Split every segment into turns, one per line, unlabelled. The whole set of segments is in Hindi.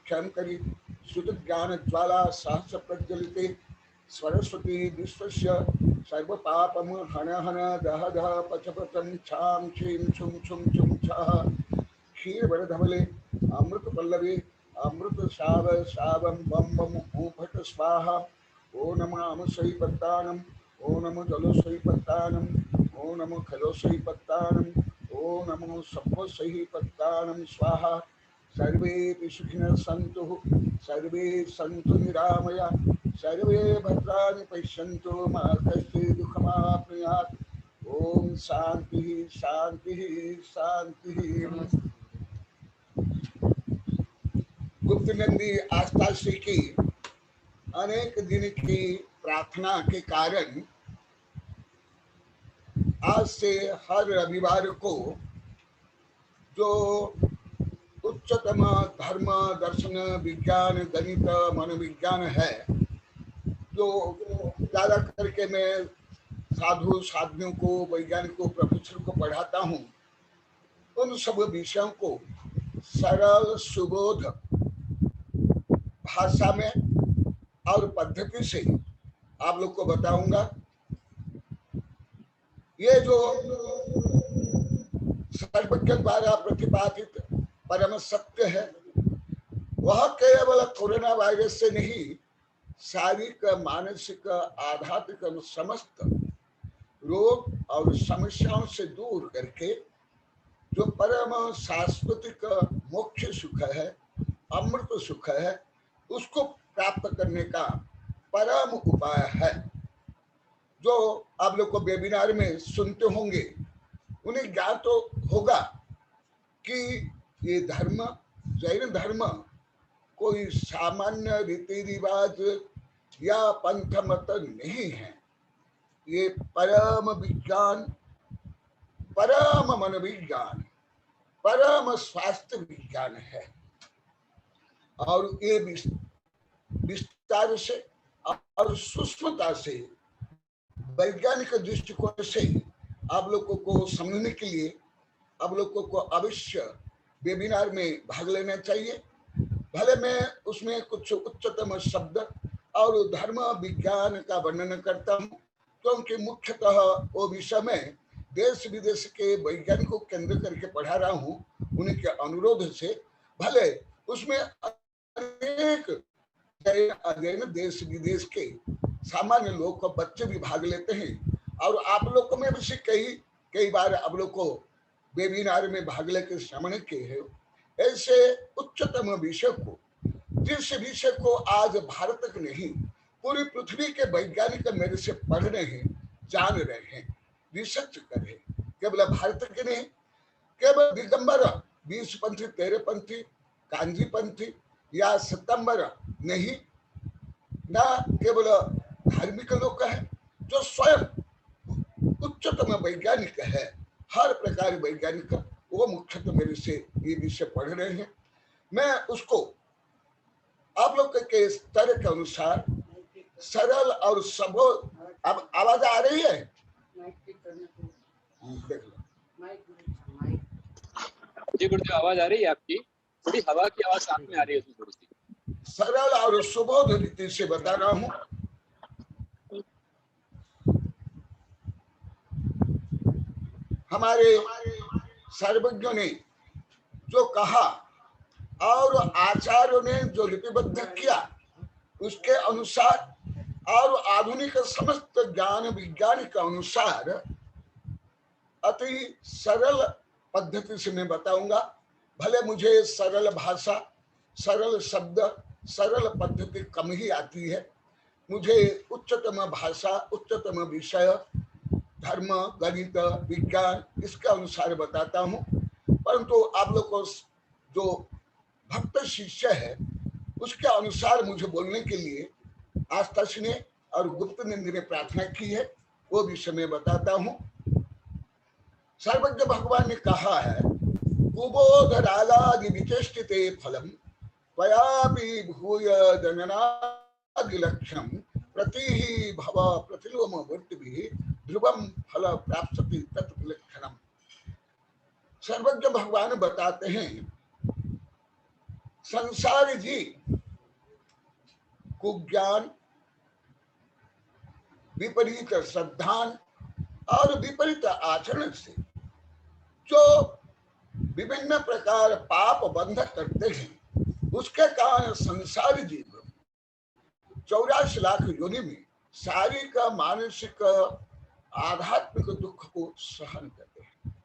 क्षम करी सुत ज्ञान ज्वाला सहस प्रज्वलिते सरस्वती विश्वस्य सर्व पापम हन हन दह दह पच पचम छाम छीम छुम छुम छुम छः क्षीर वरधमले अमृत पल्लवी अमृत शाव शावम बम बम ॐ फट स्वाहा ओ नमः अमसई पत्तानम ओ नमो जलोसई पत्तानम ओ नमो खलोसई पत्तानम ओ नमो सप्पसई पत्तानम स्वाहा सर्वे सुखिनः सन्तु सर्वे सन्तु निरामया सर्वे भद्राणि पश्यन्तु मा कश्चित् दुःखमाप्नुयात् ओम शांति शांति शांति। गुप्त नंदी आस्था श्री की अनेक दिन की प्रार्थना के कारण आज से हर रविवार को जो उच्चतम धर्म दर्शन विज्ञान गणित मनोविज्ञान है, जो ज्यादा करके मैं साधु साधुओं को वैज्ञानिकों प्रोफेसर को पढ़ाता हूँ, उन सब विषयों को सरल सुबोध भाषा में और पद्धति से आप लोग को बताऊंगा। ये जो सर्वज्ञ द्वारा प्रतिपादित परम सत्य है, वह केवल कोरोना वायरस से नहीं, शारीरिक मानसिक आध्यात्मिक समस्त रोग और समस्याओं से दूर करके जो परम शाश्वतिक मोक्ष सुख है, अमृत सुख है, उसको प्राप्त करने का परम उपाय है। जो आप लोग को वेबिनार में सुनते होंगे, उन्हें ज्ञान तो होगा कि ये धर्म, जैन धर्म कोई सामान्य रीति रिवाज या पंथ मत नहीं है। ये परम विज्ञान, परम मनोविज्ञान, परम स्वास्थ्य विज्ञान है। और ये विस्तार से और सूक्ष्मता से वैज्ञानिक दृष्टिकोण से आप लोगों को समझने के लिए आप लोगों को अवश्य वेबिनार में भाग लेना चाहिए। भले मैं उसमें कुछ उच्चतम शब्द और धर्म विज्ञान का वर्णन करता हूँ, क्योंकि मुख्यतः वो विषय में देश विदेश के वैज्ञानिकों को केंद्र करके पढ़ा रहा हूँ। उनके अनुरोध से भले उसमें अनेक अध्ययन देश विदेश के सामान्य लोग को बच्चे भी भाग लेते हैं, और आप लोग को मैं भी कई बार आप लोग को वेबिनार में भाग लेकर श्रवण किए हैं। ऐसे उच्चतम विषय को, जिस विषय को आज भारत तक नहीं पूरी पृथ्वी के वैज्ञानिक मेरे से पढ़ रहे हैं, जान रहे हैं, रिसर्च कर रहे हैं। केवल भारत के नहीं, केवल दिगंबर 20 पंथी 13 पंथी कांजी पंथी या सितंबर नहीं, ना केवल धार्मिक लोग है, जो स्वयं उच्चतम वैज्ञानिक है, हर प्रकार वैज्ञानिक, वो मुख्यतः मेरे से ये विषय पढ़ रहे हैं। मैं उसको आप लोग के स्तर के अनुसार सरल और सबो। अब आवाज आ रही है? देख लो
जी गुरुदेव, आवाज आ रही है आपकी? थोड़ी हवा की आवाज साथ में आ रही है उसमें थोड़ी सी।
सरल और सुबोध रीति से बता रहा हूँ। हमारे सर्वज्ञों ने जो कहा और आचार्यों ने जो लिपिबद्ध किया, उसके अनुसार और आधुनिक समस्त ज्ञान विज्ञान के अनुसार अति सरल पद्धति से मैं बताऊंगा। भले मुझे सरल भाषा, सरल शब्द, सरल पद्धति कम ही आती है, मुझे उच्चतम भाषा, उच्चतम विषय, धर्म, गणित, विज्ञान, इसके अनुसार बताता हूँ। परंतु आप लोग को जो भक्त शिष्य है, उसके अनुसार मुझे बोलने के लिए आस्ताश ने और गुप्त नंदी ने प्रार्थना की है, वो विषय में बताता हूँ। सर्वज्ञ भगवान ने कहा है, कुबोध रागादि विचेष्टिते फलम त्वयापि भूय जननादि लक्ष्यम प्रतिहि भव प्रतिलोम वृत्तिभिः ध्रुवम फल प्राप्स्यति तत्लक्षणम। सर्वज्ञ भगवान बताते हैं संसार जी कुज्ञान, विपरीत श्रद्धान और विपरीत आचरण से जो विभिन्न प्रकार पाप बंध करते हैं, उसके कारण संसार जीव 84 लाख योनि में शारीरिक, मानसिक, आध्यात्मिक दुख को सहन करते हैं।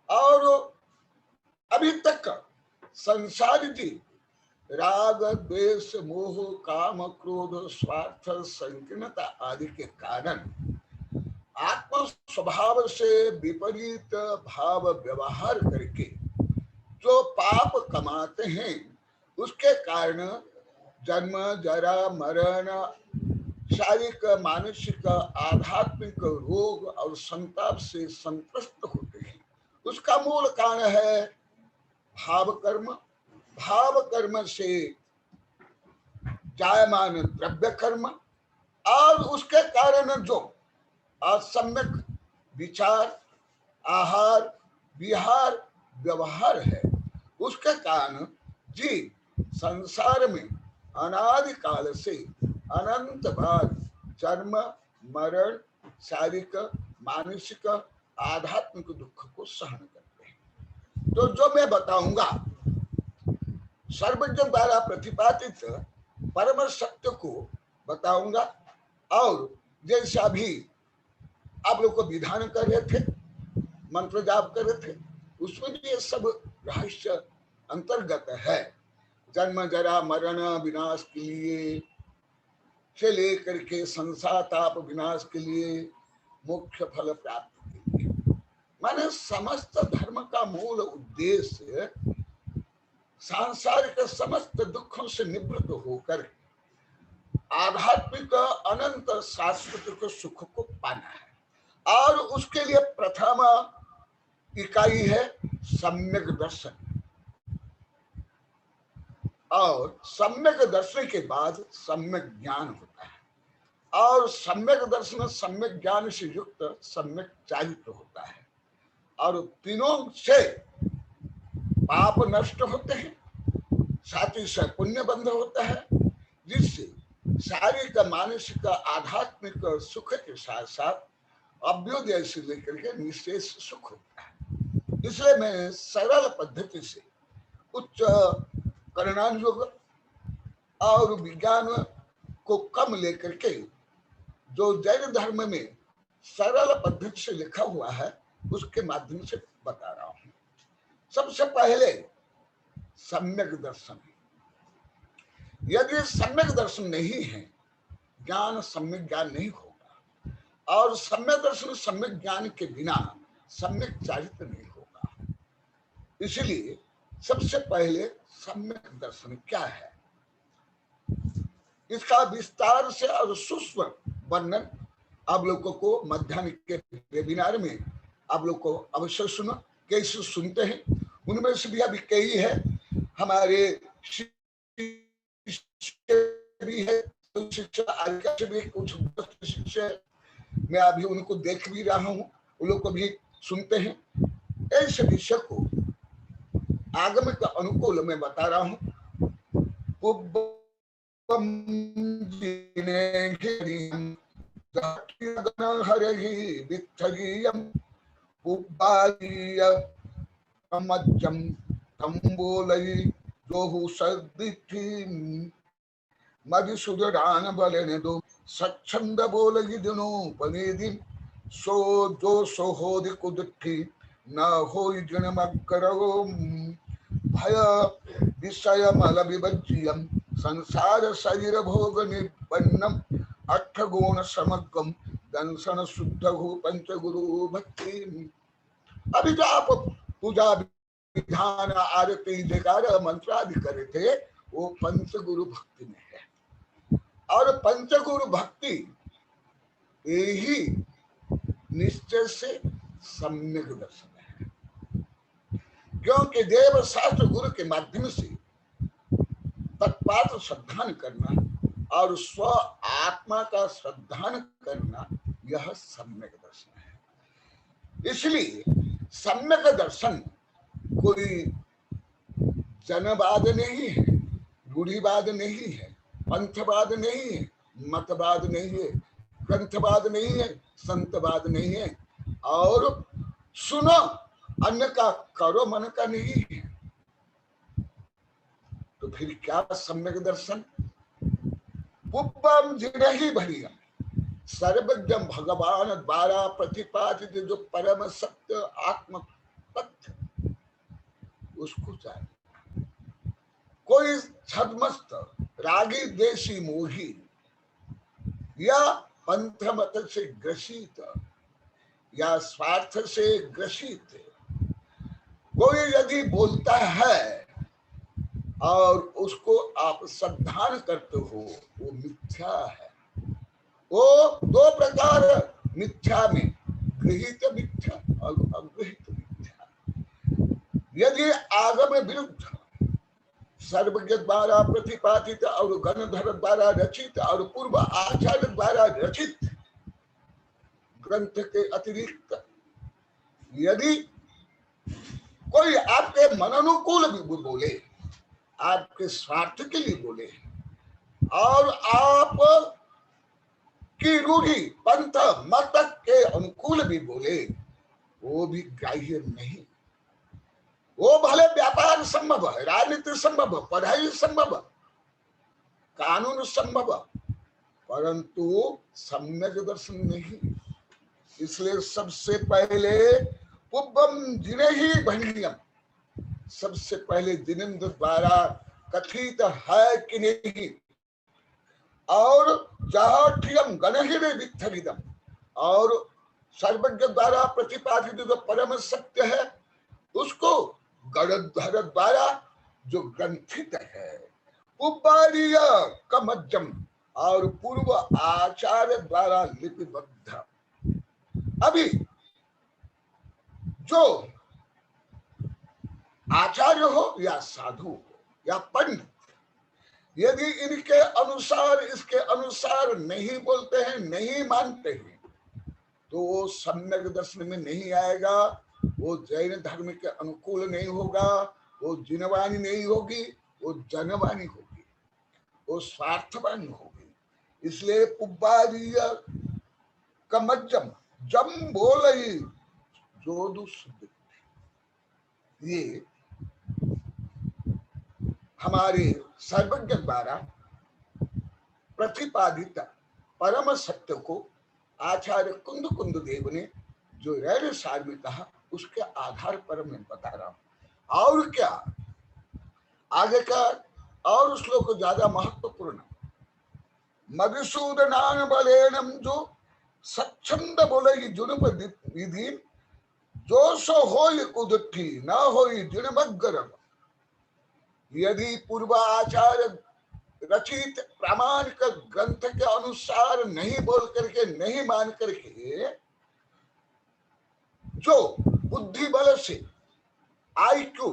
और अभी तक संसार जीव राग, द्वेष, मोह, काम, क्रोध, स्वार्थ, संकीर्णता आदि के कारण आत्म स्वभाव से विपरीत भाव व्यवहार करके जो पाप कमाते हैं, उसके कारण जन्म, जरा, मरण, शारीरिक, मानसिक, आध्यात्मिक रोग और संताप से संतप्त होते हैं। उसका मूल कारण है भाव कर्म। भाव कर्म से जायमान द्रव्य कर्म और उसके कारण जो असम्यक विचार, आहार, विहार, व्यवहार है, उसके कारण जीव संसार में अनादि काल से अनंत बार जन्म, मरण, शारीरिक, मानसिक, आध्यात्मिक दुख को सहन करते हैं। तो जो मैं बताऊंगा सर्वज्ञ द्वारा प्रतिपादित परम सत्य को बताऊंगा। और जैसे अभी आप लोग को विधान कर रहे थे, मंत्र जाप कर रहे थे, उसमें भी ये सब रहस्य अंतर्गत है। जन्म, जरा, मरण, विनाश के लिए से लेकर के संसार ताप विनाश के लिए, मोक्ष फल प्राप्ति के लिए, माने समस्त धर्म का मूल उद्देश्य सांसारिक समस्त दुखों से निवृत्त होकर आध्यात्मिक अनंत शाश्वत सुख को पाना है। और उसके लिए प्रथम इकाई है सम्यक दर्शन। और सम्यक दर्शन के बाद सम्यक ज्ञान होता है। और सम्यक दर्शन सम्यक ज्ञान से युक्त सम्यक चारित्र होता है। और तीनों से पाप नष्ट होते हैं, साथ ही साथ पुण्य बंध होता है, जिससे शारीरिक, मानसिक, आध्यात्मिक सुख के साथ साथ अभ्युदय से लेकर के निशेष सुख होता है। इसलिए मैं सरल पद्धति से उच्च कर्णानुयोग और विज्ञान को कम लेकर के जो जैन धर्म में सरल पद्धति से लिखा हुआ है, उसके माध्यम से बता रहा हूं। सबसे पहले सम्यक दर्शन। यदि सम्यक दर्शन नहीं है, ज्ञान सम्यक ज्ञान नहीं होगा। और सम्यक दर्शन सम्यक ज्ञान के बिना सम्यक चारित्र नहीं होगा। इसलिए सबसे पहले सम्यक दर्शन क्या है, इसका विस्तार से और सूक्ष्म वर्णन आप लोगों को मध्याह्न के वेबिनार में आप लोग को अवश्य सुनो। कैसे सुनते हैं, उनमें से भी अभी कई है हमारे भी है, शिक्षा आगे से भी कुछ शिक्षा मैं अभी उनको देख भी रहा हूँ, उन लोग को भी सुनते हैं। ऐसे विषय को आगम का अनुकूल मैं बता रहा हूँ। मधुसूदन बलने दो सच्छंद बोलगी दिनो पनेदी सो जो सोहोदि कुदठी न हो जनमकरो भय विषय मल विभज्यम संसार शरीर भोग निपन्नम अठ गुण समग्रम दंशन शुद्ध हो पंच गुरु भक्ति। अभी जो आप पूजा विधान आरती जयकार मंत्र आदि करे थे, वो पंच गुरु भक्ति में है। और पंचगुरु भक्ति यही निश्चय से सम्यक दर्शन है। क्योंकि देव शास्त्र गुरु के माध्यम से तत्पात्र श्रद्धान करना और स्व आत्मा का श्रद्धान करना, यह सम्यक दर्शन है। इसलिए सम्यक दर्शन कोई जनवाद नहीं है, रूढ़िवाद नहीं है, पंथवाद नहीं है, मतवाद नहीं है, ग्रंथवाद नहीं है, संतवाद नहीं है, और सुनो अन्य का करो मन का नहीं है। तो फिर क्या सम्यक दर्शन? पुब्बम जिरहि भरियम, सर्वज्ञ भगवान द्वारा प्रतिपादित जो परम सत्य आत्म तथ्य, उसको जाने। कोई छदमस्त रागी देशी मोही या पंथ मत से ग्रसित या स्वार्थ से ग्रसित कोई यदि बोलता है और उसको आप सावधान करते हो, वो मिथ्या है। वो दो प्रकार मिथ्या में, गृहीत मिथ्या और अगृहीत मिथ्या। यदि आगम विरुद्ध सर्वज्ञ द्वारा प्रतिपादित और गणधर द्वारा रचित और पूर्व आचार्य द्वारा रचित ग्रंथ के अतिरिक्त यदि कोई आपके मनोनुकूल भी बोले, आपके स्वार्थ के लिए बोले, और आप की रूढ़ी पंथ मत के अनुकूल भी बोले, वो भी ग्राह्य नहीं। वो भले व्यापार संभव है, राजनीति संभव, पढ़ाई संभव, कानून संभव, परंतु सम्यक दर्शन नहीं। इसलिए सबसे पहले पुब्बम जिनेहि भणियम, सबसे पहले जिनेन्द्र द्वारा कथित है कि नहीं, और जाठियम गणहिरे वित्थलिदम, और सर्वज्ञ द्वारा प्रतिपादित जो परम सत्य है उसको गणधर द्वारा जो ग्रंथित है, पुब्बारीय कमज्जम, और पूर्व आचार्य द्वारा लिपिबद्ध। अभी जो आचार्य हो या साधु हो या पंडित, यदि इनके अनुसार इसके अनुसार नहीं बोलते हैं, नहीं मानते हैं, तो वो सम्यक दर्शन में नहीं आएगा, वो जैन धर्म के अनुकूल नहीं होगा, वो जिनवाणी नहीं होगी, वो जनवाणी होगी, वो स्वार्थवाणी होगी। इसलिए पुब्बारीय कमज्जम जम बोलई जोदु शुद्ध, ये हमारे सर्वज्ञ द्वारा प्रतिपादित परम सत्य को आचार्य कुंद कुंद देव ने जो रैल सार में कहा, उसके आधार पर मैं बता रहा हूं। और क्या आगे का और श्लोक ज्यादा महत्वपूर्ण। मधुसूदनान बलेनम जो सच्छंद बोले जुनप विधि, जो सो होय उदठी न होय जिनमग्गरम। यदि पूर्व आचार्य रचित प्रामाणिक ग्रंथ के अनुसार नहीं बोल करके, नहीं मान करके, जो बुद्धि बल से आईक्यू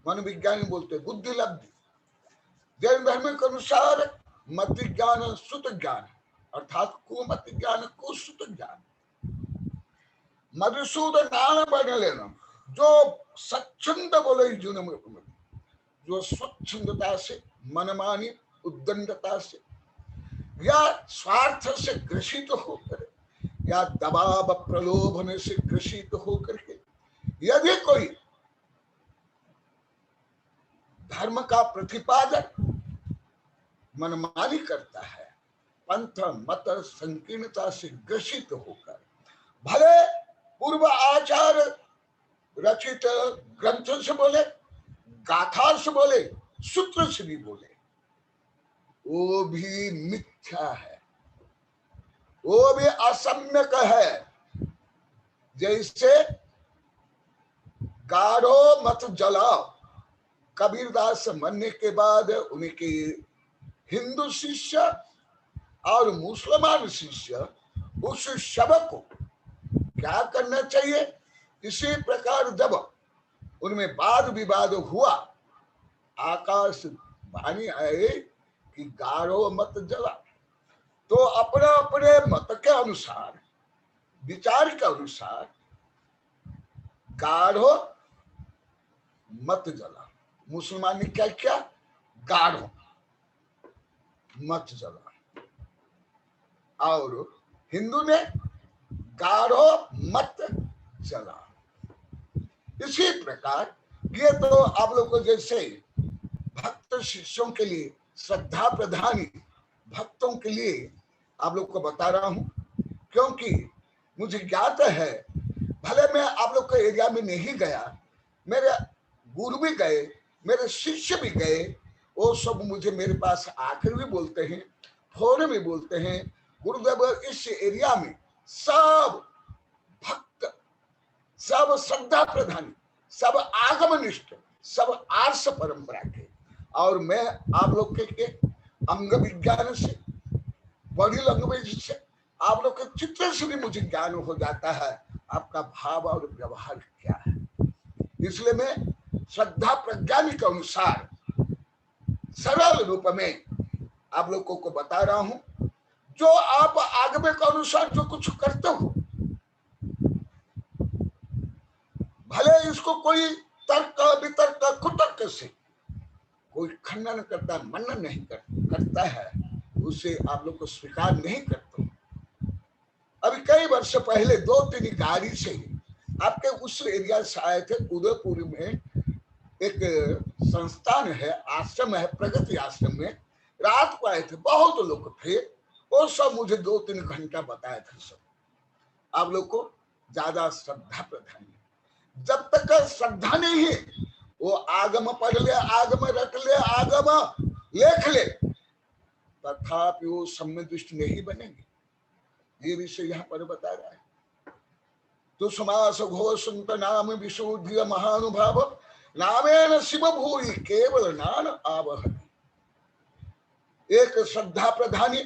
मनोविज्ञानी बोलते बुद्धि लब्धि, जैन धर्म के अनुसार मत ज्ञान सुत ज्ञान, अर्थात कुमत ज्ञान कुसुत ज्ञान, मधुसूदनान बन लेना, जो सच्छंद बोले जुनम, जो स्वच्छंदता से, मनमानी उद्दंडता से या स्वार्थ से ग्रसित होकर या दबाव प्रलोभन से ग्रसित होकर के यदि कोई धर्म का प्रतिपादन मनमानी करता है, पंथ मत संकीर्णता से ग्रसित होकर, भले पूर्व आचार रचित ग्रंथों से बोले, गाथा से बोले, सूत्र से भी बोले, वो भी मिथ्या है, वो भी असम्यक है। जैसे गाढ़ो मत जलाओ, कबीरदास मरने के बाद उनके हिंदू शिष्य और मुसलमान शिष्य उस शव को क्या करना चाहिए, इसी प्रकार जब उनमें वाद विवाद हुआ, आकाश वाणी आए कि गाढ़ो मत जला, तो अपने अपने मत के अनुसार, विचार के अनुसार गाढ़ो मत जला, मुसलमान ने क्या किया, गाढ़ो मत जला, और हिंदू ने गाढ़ो मत जला। इसी प्रकार ये तो आप लोग को जैसे भक्त शिष्यों के लिए श्रद्धा प्रधानी भक्तों के लिए आप लोग को बता रहा हूं, क्योंकि मुझे ज्ञात है, भले मैं आप लोग के एरिया में नहीं गया, मेरे गुरु भी गए, मेरे शिष्य भी गए, वो सब मुझे मेरे पास आकर भी बोलते हैं, फोन में बोलते हैं, गुरुदेव इस एरिया में सब भक्त, सब श्रद्धा प्रधानी, सब आगमनिष्ठ, सब आर्ष परंपरा के, और मैं आप लोग के अंग विज्ञान से, बॉडी लैंग्वेज से, आप लोग के चित्र से भी मुझे ज्ञान हो जाता है आपका भाव और व्यवहार क्या है। इसलिए मैं श्रद्धा प्रज्ञान के अनुसार सरल रूप में आप लोगों को बता रहा हूं, जो आप आगमे के अनुसार जो कुछ करते हो, भले इसको कोई तर्क वितर्क कुतर्क से कोई खंडन करता, मनन नहीं करता है, उसे आप लोग को स्वीकार नहीं करते। अभी कई वर्ष पहले 2-3 गाड़ी से आपके उस एरिया से आए थे, उदयपुर में एक संस्थान है, आश्रम है, प्रगति आश्रम में रात को आए थे, बहुत लोग थे, वो सब मुझे 2-3 घंटा बताए थे। सब आप लोग को ज्यादा श्रद्धा प्रधान है, जब तक श्रद्धा नहीं है वो आगम पढ़ ले, आगम रट ले, आगम लेख ले, तथापि वो सम्य दृष्टि नहीं बनेंगे। ये विषय यहाँ पर बता रहा है। तो समास घोष संत नाम विशुद्ध महानुभाव नामेन शिव भूरि केवल नान आवह। एक श्रद्धा प्रधानी,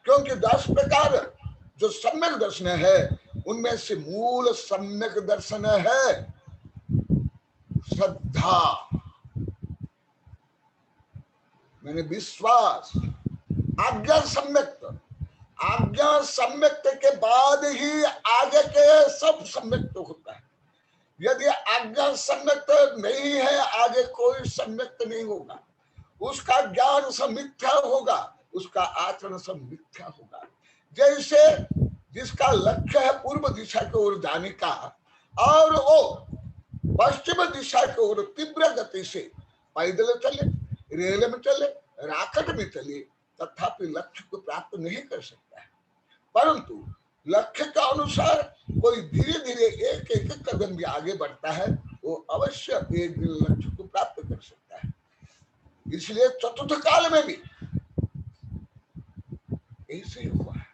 क्योंकि 10 प्रकार जो सम्यक दर्शन है उनमें से मूल सम्यक दर्शन है श्रद्धा, मैंने विश्वास, आज्ञा सम्यक्त, आज्ञा सम्यक्त के बाद ही आगे के सब सम्यक्त होता है। यदि आज्ञा सम्यक्त नहीं है, आगे कोई सम्यक्त नहीं होगा, उसका ज्ञान सब मिथ्या होगा, उसका आचरण सब मिथ्या होगा। जैसे जिसका लक्ष्य है पूर्व दिशा की ओर जाने का, और वो पश्चिम दिशा की ओर तीव्र गति से पैदल चले, रेल में चले, राकेट में चले, तथापि लक्ष्य को प्राप्त नहीं कर सकता है। परंतु लक्ष्य का अनुसार कोई धीरे धीरे एक एक कदम भी आगे बढ़ता है, वो अवश्य एक दिन लक्ष्य को प्राप्त कर सकता है। इसलिए चतुर्थ काल में भी ऐसे ही हुआ है।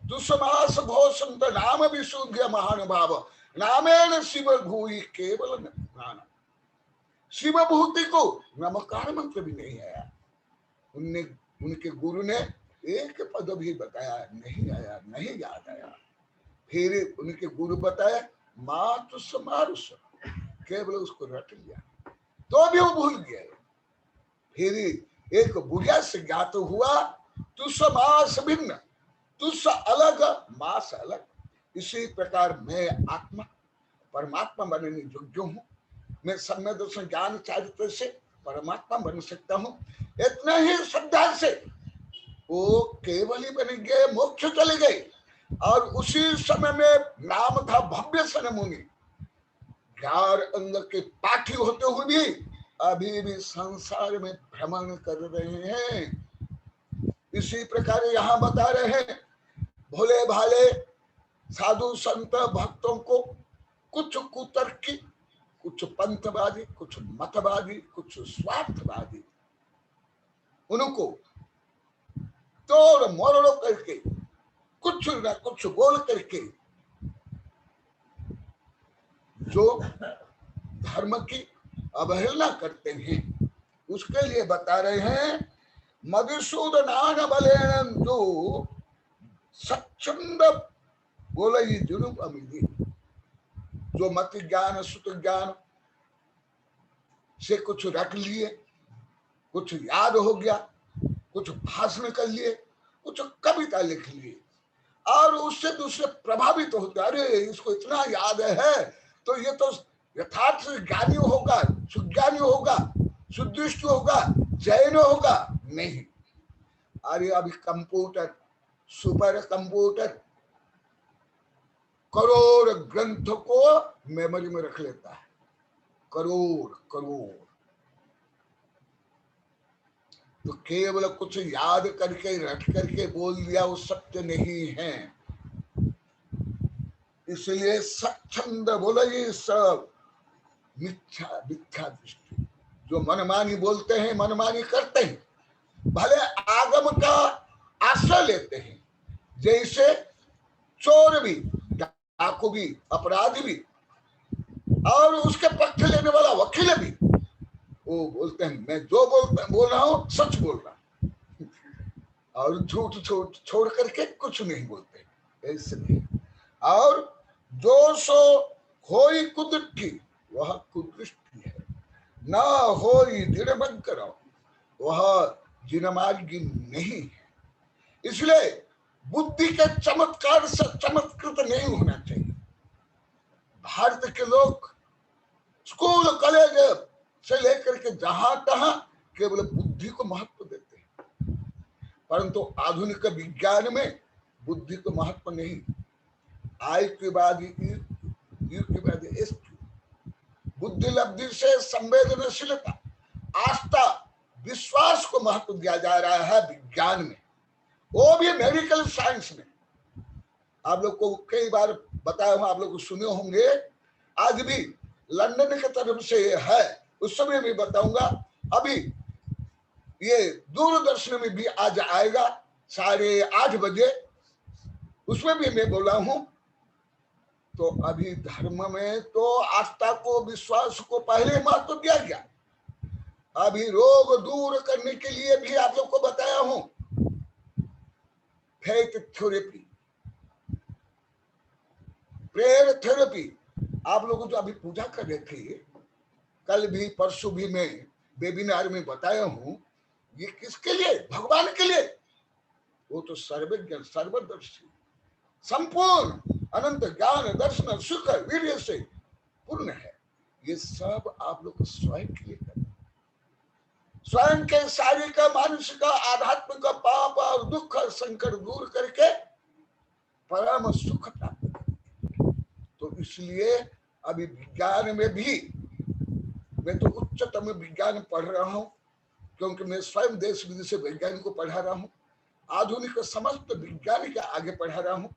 दुष्मास घोषंत नाम विशुद्ध महानुभाव नामेन शिव भूरि केवल नाम। शिव भूति को नमकार मंत्र भी नहीं आया, उनके गुरु ने एक पद भी बताया नहीं आया, नहीं याद आया। फिर उनके गुरु बताया मातुस मारुस, केवल उसको रट लिया, तो भी वो भूल गए। फिर एक बुढ़िया से ज्ञात हुआ तुस मास भिन्न, तुस अलग मास अलग। इसी प्रकार मैं आत्मा परमात्मा बनने योग्य हूँ, मैं सम्य दर्शन ज्ञान चारित्र से परमात्मा बन सकता हूँ। इतना ही श्रद्धा से वो केवल ही बन गए, मोक्ष चले गए। और उसी समय में नाम था भव्य सन मुनि, 11 अंग के पाठी होते हुए भी अभी भी संसार में भ्रमण कर रहे हैं। इसी प्रकार यहाँ बता रहे हैं, भोले भाले साधु संत भक्तों को कुछ कुतर्की, कुछ पंथवादी, कुछ मतवादी, कुछ स्वार्थवादी, उनको तोड़ मोड़ करके कुछ न कुछ बोल करके जो धर्म की अवहेलना करते हैं, उसके लिए बता रहे हैं मधुसूदनान बलेन जो सच्चंद बोले जुनूब अमीरी, जो मत ज्ञान सुत ज्ञान से कुछ रट लिए, कुछ याद हो गया, कुछ भाषण कर लिए, कुछ कविता लिख लिए, और उससे दूसरे प्रभावित होते, अरे इसको इतना याद है तो ये तो यथार्थ ज्ञानी होगा, सुज्ञानी होगा, शुद्धिष्ट होगा, जैन होगा नहीं। अरे अभी कंप्यूटर, सुपर कंप्यूटर करोड़ ग्रंथ को मेमोरी में रख लेता है, करोड़ करोड़। तो केवल कुछ याद करके रट करके बोल दिया वो सत्य नहीं है। इसलिए सच्छंद बोला ये सब मिथ्या मिथ्या दृष्टि। जो मनमानी बोलते हैं, मनमानी करते हैं, भले आगम का आश्रय लेते हैं, जैसे चोर भी, डाकू भी, अपराधी भी, और उसके पक्ष लेने वाला वकील भी, वो बोलते हैं मैं जो बोल रहा हूं सच बोल रहा हूं, और झूठ छोड़ करके कुछ नहीं बोलते, ऐसे नहीं। और जो सो होई कुदृष्टि वह कुदृष्टि है, न होई दृढ़ वह जिनमार्गी नहीं है। इसलिए बुद्धि के चमत्कार से चमत्कृत नहीं होना चाहिए। भारत के लोग स्कूल कॉलेज से लेकर के जहां तहां केवल बुद्धि को महत्व देते हैं, परंतु आधुनिक विज्ञान में बुद्धि को महत्व नहीं। आई के बाद यू के बाद बुद्धि लब्धि से संवेदनशीलता, आस्था, विश्वास को महत्व दिया जा रहा है विज्ञान में, वो भी मेडिकल साइंस में। आप लोग को कई बार बताया हूं, आप लोग सुने होंगे, आज भी लंदन की तरफ से है, उस समय भी बताऊंगा। अभी ये दूरदर्शन में भी आज आएगा 8:30 बजे, उसमें भी मैं बोला हूं। तो अभी धर्म में तो आस्था को, विश्वास को पहले महत्व दिया गया। अभी रोग दूर करने के लिए भी आप लोग को बताया हूं, फेथ थेरेपी, प्रेयर थेरेपी। आप लोगों जो अभी पूजा कर रहे थे, कल भी परसों भी मैं वेबिनार में बताया हूं, ये किसके लिए? भगवान के लिए। वो तो सर्वज्ञ, सर्वदर्शी, संपूर्ण अनंत ज्ञान, दर्शन, सुख, वीर्य से पूर्ण है। ये सब आप लोग स्वयं के लिए करना, स्वयं के शारीरिक, मानसिक, आध्यात्मिक पाप और दुख संकट दूर करके परम सुख प्राप्त करना। तो इसलिए अभी विज्ञान में भी मैं तो उच्चतम विज्ञान पढ़ रहा हूं, क्योंकि मैं स्वयं देश विदेश से वैज्ञानिक को पढ़ा रहा हूं, आधुनिक समस्त विज्ञान के आगे पढ़ा रहा हूं।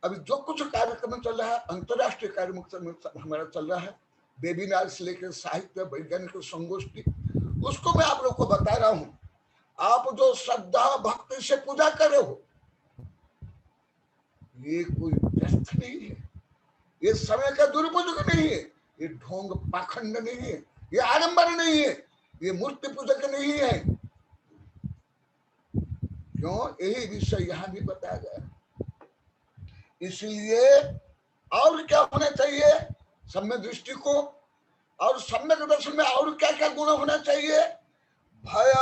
अभी जो कुछ कार्यक्रम चल रहा है, अंतरराष्ट्रीय कार्यक्रम हमारा चल रहा है, वेबिनार से लेकर साहित्य, वैज्ञानिक संगोष्ठी, उसको मैं आप लोग को बता रहा हूं। आप जो श्रद्धा भक्ति से पूजा कर रहे हो, ये कोई व्यर्थ नहीं है, ये समय का दुरुपयोग नहीं है, ये ढोंग पाखंड नहीं है, ये आडंबर नहीं है, ये मूर्ति पूजक नहीं है। क्यों? यही विषय यहां भी बताया गया। इसलिए और क्या होना चाहिए सम्यक दृष्टि को, और सम्यक दर्शन में और क्या क्या गुण होना चाहिए? भय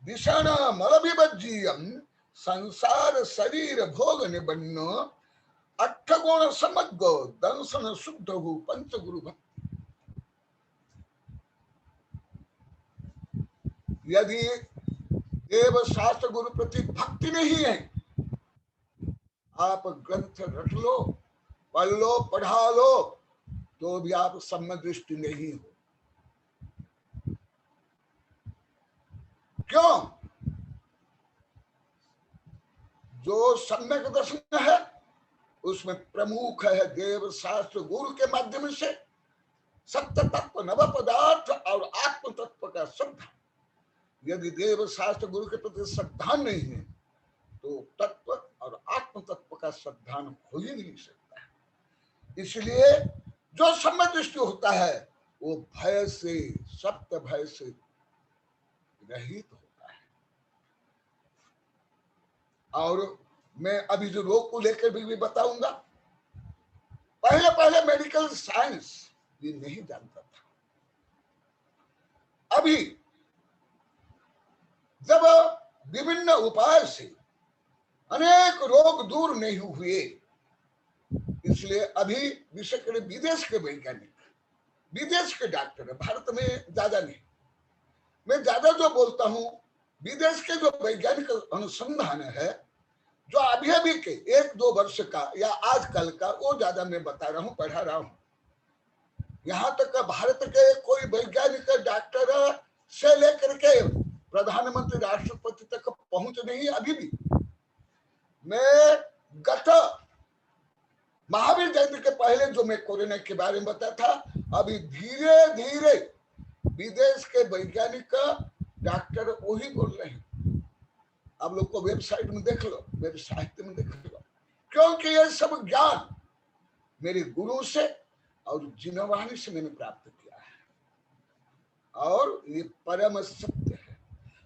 विषण मल विभज्यम संसार शरीर भोग निबन्न अठ गुण समग्र दर्शन शुद्ध हो पंच गुरु भक्ति। यदि देव शास्त्र गुरु प्रति भक्ति नहीं है, आप ग्रंथ रट लो, पढ़ लो, पढ़ा लो, तो भी आप सम्यक दृष्टि नहीं हो। क्यों? जो सम्यक दर्शन है उसमें प्रमुख है देव शास्त्र गुरु के माध्यम से सत्य तत्व, नव पदार्थ और आत्म तत्व का श्रद्धा। यदि देव शास्त्र गुरु के प्रति श्रद्धा नहीं है, तो तत्व और आत्म तत्व का श्रद्धा हो ही नहीं सकता है। इसलिए जो सम्यक दृष्टि होता है वो भय से, सत्य भय से रहित होता है। और मैं अभी जो रोग को लेकर भी बताऊंगा। पहले पहले मेडिकल साइंस ये नहीं जानता था। अभी जब विभिन्न उपाय से अनेक रोग दूर नहीं हुए, इसलिए अभी विशेष विदेश के वैज्ञानिक विदेश के डॉक्टर है, भारत में ज्यादा नहीं। मैं ज्यादा जो बोलता हूं, विदेश के जो वैज्ञानिक अनुसंधान है, जो अभी अभी के 1-2 वर्ष का या आजकल का, वो ज्यादा मैं बता रहा हूं, पढ़ा रहा हूं। यहाँ तक भारत के कोई वैज्ञानिक डॉक्टर से लेकर के प्रधानमंत्री राष्ट्रपति तक पहुंच नहीं अभी भी। मैं गत महावीर जयंती के पहले जो मैं कोरोना के बारे में बताया था, अभी धीरे धीरे विदेश के वैज्ञानिक डॉक्टर वही बोल रहे हैं। आप लोग को वेबसाइट में देख लो, वेबसाइट में देख लो, क्योंकि ये सब ज्ञान मेरे गुरु से और जिनवाणी से मैंने प्राप्त किया है, और ये परम सत्य है।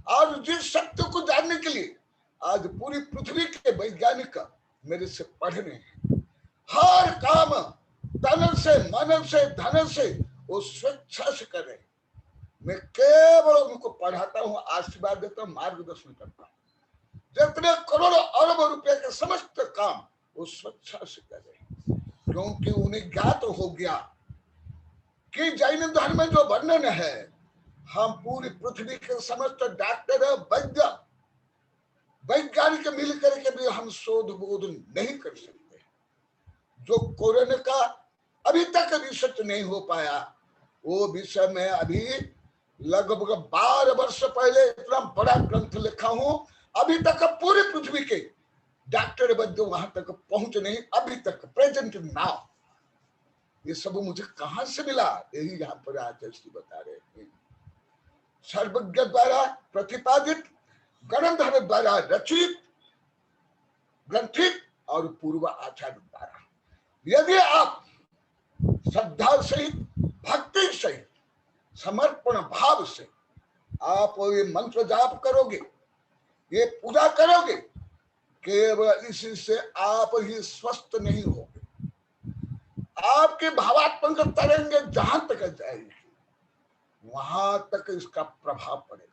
और जिस सत्य को जानने के लिए आज पूरी पृथ्वी के वैज्ञानिक मेरे से पढ़ रहे हैं। हर काम तन से, मन से, धन से वो स्वेच्छा से कर रहे हैं। मैं केवल उनको पढ़ाता हूँ, आशीर्वाद देता हूँ, मार्गदर्शन करता हूँ। जितने करोड़ों अरब रुपए के समस्त काम वो स्वेच्छा से कर रहे हैं, क्योंकि उन्हें ज्ञात हो गया कि जैन धर्म में जो वर्णन है, हम पूरी पृथ्वी के समस्त डॉक्टर, वैद्य, वैज्ञानिक मिलकर के भी हम शोध बोध नहीं कर सकते। जो कोरोना का अभी तक रिसर्च नहीं हो पाया, वो विषय में अभी लगभग 12 वर्ष पहले इतना बड़ा ग्रंथ लिखा हूं। अभी तक पूरी पृथ्वी के डॉक्टर वैद्य वहां तक पहुंच नहीं, अभी तक, प्रेजेंट नाउ। ये सब मुझे कहां से मिला? यही यहाँ पर आचार्य जी बता रहे हैं। सर्वज्ञ द्वारा प्रतिपादित, गणधर द्वारा रचित, ग्रंथित और पूर्व आचार्य द्वारा। यदि आप श्रद्धा सहित, भक्ति सहित, समर्पण भाव से आप ये मंत्र जाप करोगे, ये पूजा करोगे, केवल इसी से आप ही स्वस्थ नहीं होगे। आपके भावात्मक तरंगे जहां तक जाएगी, वहां तक इसका प्रभाव पड़ेगा।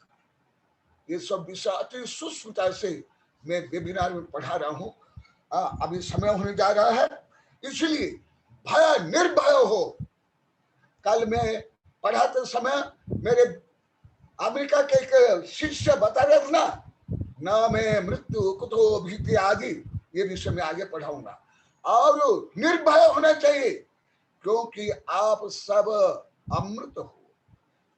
ये सब विषय अति सूक्ष्मता से मैं वेबिनार में पढ़ा रहा हूं। अभी समय होने जा रहा है, इसलिए भय निर्भय हो। कल मैं पढ़ाते समय मेरे अमेरिका के एक शिष्य बता रहे थे ना, न मैं मृत्यु कुतो भीति आदि, ये विषय में आगे पढ़ाऊंगा। और निर्भय होना चाहिए, क्योंकि आप सब अमृत हो,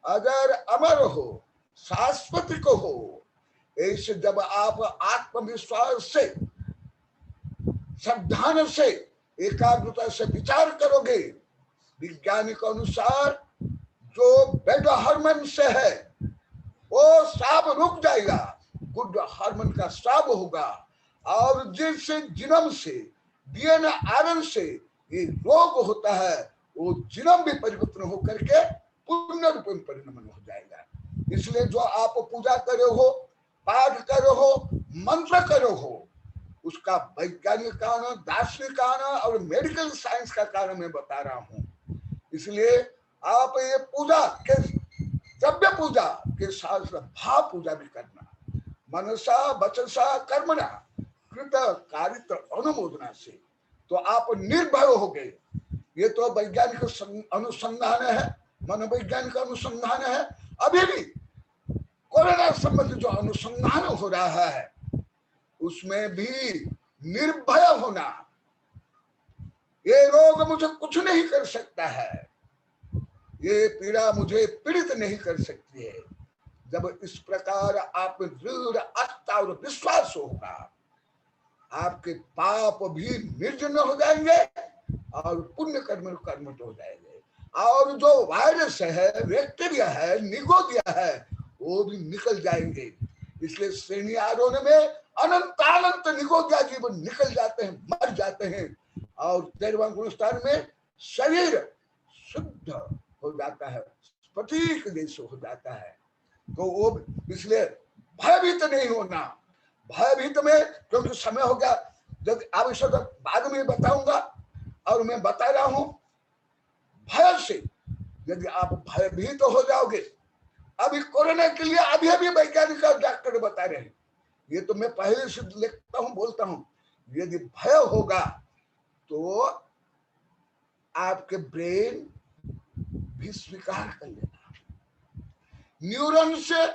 अगर अमर हो, शाश्वत को हो। ऐसे जब आप आत्मविश्वास से, सावधान से, एकाग्रता से विचार करोगे, विज्ञानिक अनुसार जो बैड हार्मोन से है वो स्राव रुक जाएगा, गुड हार्मोन का स्राव होगा। और जिस जिनम से, डीएनए आयरन से ये रोग होता है, वो जिनम भी परिवर्तन होकर के पुण्य रूप में परिणमन हो जाएगा। इसलिए जो आप पूजा करे हो, पाठ करे हो, मंत्र करे हो, उसका वैज्ञानिक कारण, दार्शनिक कारण और मेडिकल साइंस का कारण मैं बता रहा हूं। इसलिए आप ये पूजा के, द्रव्य पूजा के साथ भाव पूजा भी करना। मनसा वचसा कर्मणा कृत कारित अनुमोदना से तो आप निर्भय हो गए। ये तो वैज्ञानिक अनुसंधान है, मनोवैज्ञानिक अनुसंधान है। अभी भी कोरोना संबंधी जो अनुसंधान हो रहा है, उसमें भी निर्भय होना। ये रोग मुझे कुछ नहीं कर सकता है, ये पीड़ा मुझे पीड़ित नहीं कर सकती है। जब इस प्रकार आप दृढ़ आस्था और विश्वास होगा, आपके पाप भी निर्जन हो जाएंगे और पुण्य कर्म कर्मठ हो जाएंगे। और जो वायरस है, बैक्टीरिया है, निगोदिया है, वो भी निकल जाएंगे। इसलिए श्रेणी आरोहण में अनंत निगोदिया जीवन निकल जाते हैं, मर जाते हैं। और 13वां गुणस्थान में शरीर शुद्ध हो जाता है, स्फटिक जैसे हो जाता है। तो वो इसलिए भयभीत नहीं होना। भयभीत में, क्योंकि समय हो गया, जब आवश्यक बाद में बताऊंगा। और मैं बता रहा हूं, भय से यदि आप भयभीत हो जाओगे, अभी कोरोना के लिए अभी अभी वैज्ञानिक डॉक्टर बता रहे हैं, ये तो मैं पहले से लिखता हूं, बोलता हूं, यदि भय होगा तो आपके ब्रेन भी स्वीकार कर लेना। न्यूरॉन से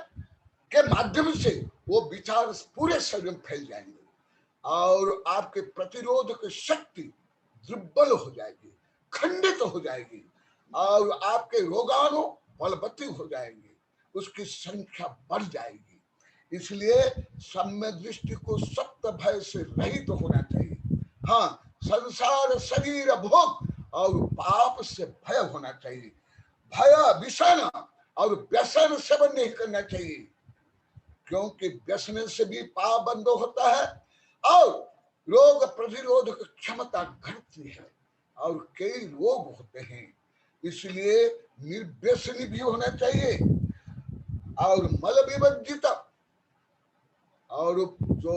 के माध्यम से वो विचार पूरे शरीर में फैल जाएंगे और आपके प्रतिरोधक शक्ति दुर्बल हो जाएगी, खंडित हो जाएगी और आपके रोगाणु बलवती हो जाएंगे, उसकी संख्या बढ़ जाएगी। इसलिए सम्य दृष्टि को सत्य भय से रहित तो होना चाहिए। हाँ, संसार शरीर भोग और पाप से भय होना चाहिए। भय विषण और व्यसन सेवन नहीं करना चाहिए, क्योंकि व्यसन से भी पाप बंद होता है और रोग प्रतिरोधक क्षमता घटती है और कई रोग होते हैं। इसलिए निर्व्यसनी भी होना चाहिए और मल विवर्जित, और जो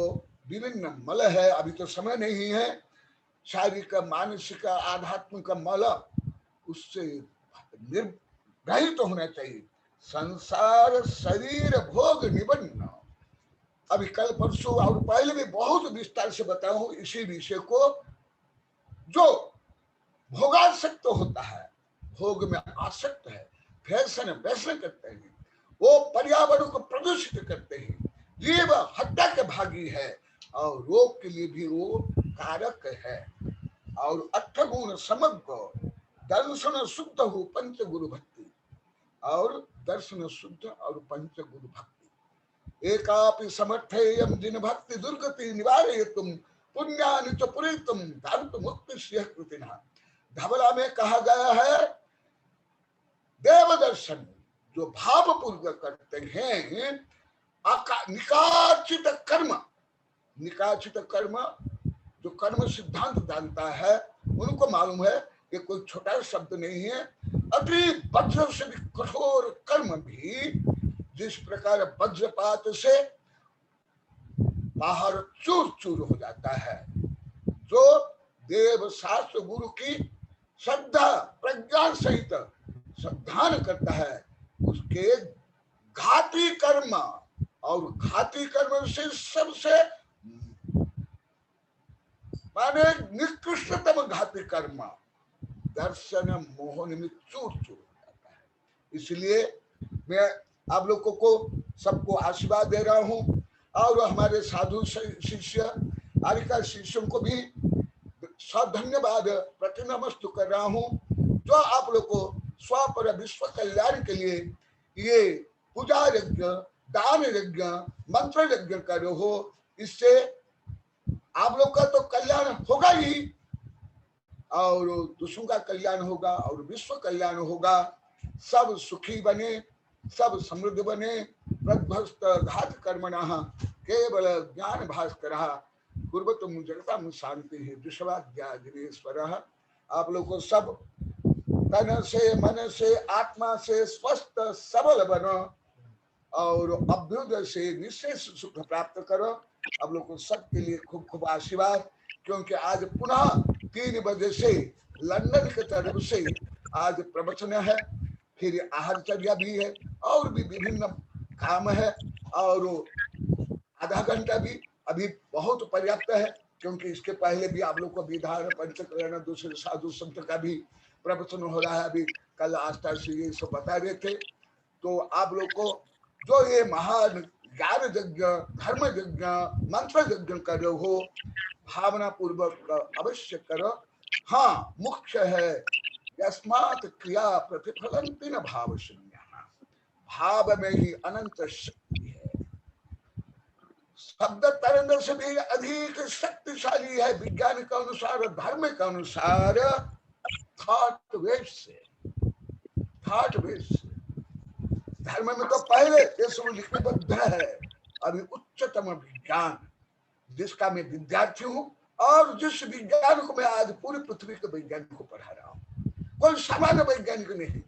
विभिन्न मल है, अभी तो समय नहीं है, शारीरिक मानसिक आध्यात्मिक मल, उससे निर्रहित होना चाहिए। संसार शरीर भोग निबंध, अभी कल परसों और पहले भी बहुत विस्तार से बताया हूं इसी विषय को। जो भोगासक्त होता है, भोग में आसक्त है, फैशन वैसन करते हैं, वो पर्यावरण को प्रदूषित करते हैं, जीव हत्या के भागी है और रोग के लिए भी वो कारक है। और अठ गुण समग्र दर्शन शुद्ध हो पंच गुरु भक्ति, और दर्शन शुद्ध और पंच गुरु भक्ति एकापि समर्थेयम जिन भक्ति दुर्गति निवारयितुम पुण्यानि च पुरीतुम धातु मुक्ति कृतिना। धवला में कहा गया है देव दर्शन जो भाव पूर्वक करते हैं, निकाचित कर्म, निकाचित कर्म जो कर्म सिद्धांत जानता है उनको मालूम है ये कोई छोटा शब्द नहीं है। अति वज्र से भी कठोर कर्म भी जिस प्रकार वज्रपात से बाहर चूर चूर हो जाता है, जो देव शास्त्र गुरु की श्रद्धा प्रज्ञा सहित श्रद्धान करता है, उसके घाती कर्म, और घाती कर्म से सबसे माने निकृष्टतम घाती कर्म दर्शन मोहन में चूर चूर हो जाता है। इसलिए मैं आप लोगों को सबको आशीर्वाद दे रहा हूं और हमारे साधु शिष्य आरिका शिष्यों को भी धन्यवाद प्रतिनमस्तु कर रहा हूं, जो आप लोग को स्वपर विश्व कल्याण के लिए ये पूजा यज्ञ, दान यज्ञ, मंत्र यज्ञ कर रहे हो। इससे आप लोग का तो कल्याण होगा ही और दूसरों का कल्याण होगा और विश्व कल्याण होगा। सब सुखी बने, सब समृद्ध बने। प्रध्वस्त घात कर्मणः केवल ज्ञान भास्करः कुर्वतु जगतां शांति विश्वाद्याग्नेश्वरः। आप लोग को सब तन से मन से आत्मा से स्वस्थ सबल बनो और अभ्युदय से निशेष सुख प्राप्त करो। आप लोग को सबके लिए खूब खूब आशीर्वाद, क्योंकि आज पुनः 3 बजे से लंदन की तरफ से आज प्रवचन है, फिर आहारचर्या भी है और भी विभिन्न काम है और आधा घंटा भी अभी बहुत पर्याप्त है, क्योंकि इसके पहले भी आप लोग को विधान पंचकरण दूसरे साधु संत का भी प्रवचन हो रहा है। अभी कल आस्था से ये सब बता रहे थे। तो आप लोग को जो ये महान ज्ञान यज्ञ, धर्म यज्ञ, मंत्र यज्ञ कर रहे हो, भावना पूर्वक अवश्य करो। हाँ, मुख्य है यस्मात् क्रिया प्रतिफलन्ति न भाव शून्य, भाव में ही अनंत शक्ति है। शब्द तरंग से भी अधिक शक्तिशाली है विज्ञान के अनुसार, धर्म के अनुसार थॉट वेव से। थॉट वेव से धर्म में तो पहले ये सब लिखिबद्ध है। अभी उच्चतम विज्ञान जिसका मैं विद्यार्थी हूं और जिस विज्ञान को मैं आज पूरी पृथ्वी के वैज्ञानिक को पढ़ा रहा हूं, कोई सामान्य वैज्ञानिक नहीं,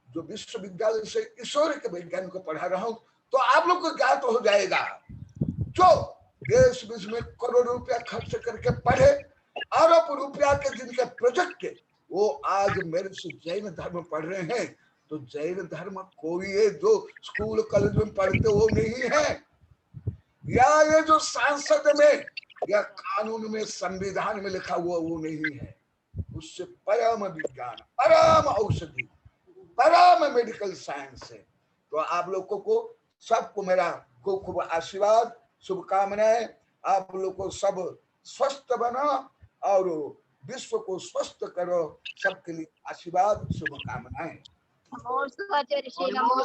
जो विश्वविद्यालय से ईश्वर के वैज्ञानिक को पढ़ा रहा हूं। तो आप लोग को ज्ञात हो जाएगा, जो देश विदेश में करोड़ रुपया खर्च करके पढ़े, अरब रुपया के जिनके प्रोजेक्ट के, वो आज मेरे से जैन धर्म पढ़ रहे हैं। तो जैन धर्म कोई है जो स्कूल कॉलेज में पढ़ते वो नहीं है, या ये जो सांसद में या कानून में संविधान में लिखा हुआ वो नहीं है। उससे परम विज्ञान, परम औषधि परम मेडिकल साइंस है। तो आप लोगों को सबको मेरा खूब खूब आशीर्वाद, शुभकामनाएं। आप लोग को सब स्वस्थ बनो और विश्व को स्वस्थ करो, सबके लिए आशीर्वाद, शुभकामनाएं।
नमो शिवाचार्य श्री नमो